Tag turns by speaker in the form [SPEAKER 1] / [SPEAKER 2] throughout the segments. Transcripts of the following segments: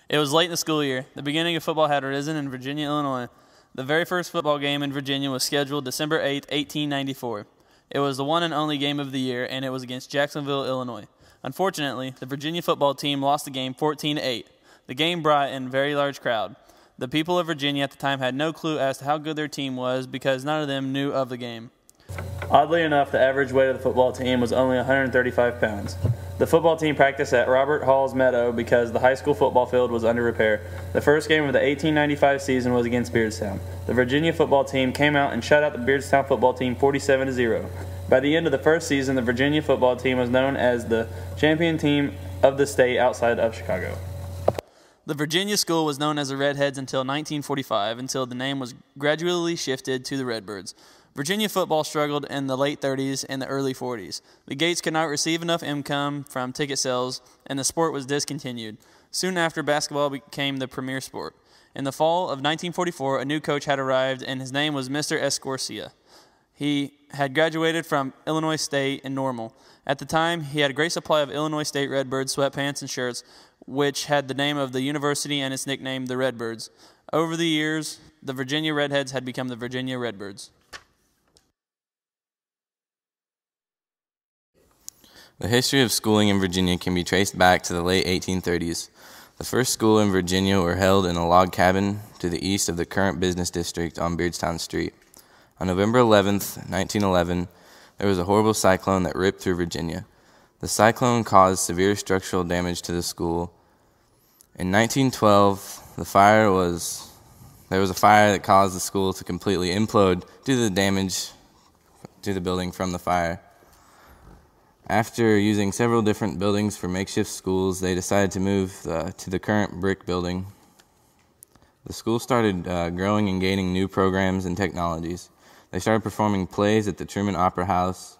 [SPEAKER 1] It was late in the school year. The beginning of football had arisen in Virginia, Illinois. The very first football game in Virginia was scheduled December 8, 1894. It was the one and only game of the year, and it was against Jacksonville, Illinois. Unfortunately, the Virginia football team lost the game 14-8. The game brought in a very large crowd. The people of Virginia at the time had no clue as to how good their team was because none of them knew of the game. Oddly enough, the average weight of the football team was only 135 pounds. The football team practiced at Robert Hall's Meadow because the high school football field was under repair. The first game of the 1895 season was against Beardstown. The Virginia football team came out and shut out the Beardstown football team 47-0. By the end of the first season, the Virginia football team was known as the champion team of the state outside of Chicago. The Virginia school was known as the Redheads until 1945, until the name was gradually shifted to the Redbirds. Virginia football struggled in the late 30s and the early 40s. The Gates could not receive enough income from ticket sales, and the sport was discontinued. Soon after, basketball became the premier sport. In the fall of 1944, a new coach had arrived, and his name was Mr. Escorcia. He had graduated from Illinois State in Normal. At the time, he had a great supply of Illinois State Redbirds sweatpants and shirts, which had the name of the university and its nickname, the Redbirds. Over the years, the Virginia Redheads had become the Virginia Redbirds.
[SPEAKER 2] The history of schooling in Virginia can be traced back to the late 1830s. The first school in Virginia were held in a log cabin to the east of the current business district on Beardstown Street. On November 11th, 1911, there was a horrible cyclone that ripped through Virginia. The cyclone caused severe structural damage to the school. In 1912, there was a fire that caused the school to completely implode due to the damage to the building from the fire. After using several different buildings for makeshift schools, they decided to move to the current brick building. The school started growing and gaining new programs and technologies. They started performing plays at the Truman Opera House,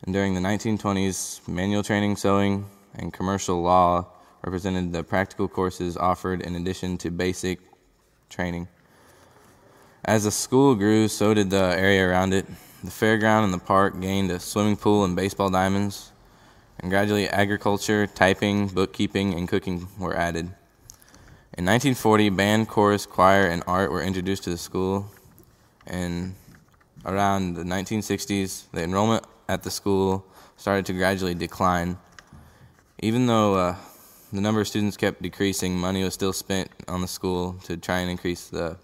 [SPEAKER 2] and during the 1920s, manual training, sewing, and commercial law represented the practical courses offered in addition to basic training. As the school grew, so did the area around it. The fairground and the park gained a swimming pool and baseball diamonds, and gradually agriculture, typing, bookkeeping, and cooking were added. In 1940, band, chorus, choir, and art were introduced to the school, and around the 1960s, the enrollment at the school started to gradually decline. Even though the number of students kept decreasing, money was still spent on the school to try and increase the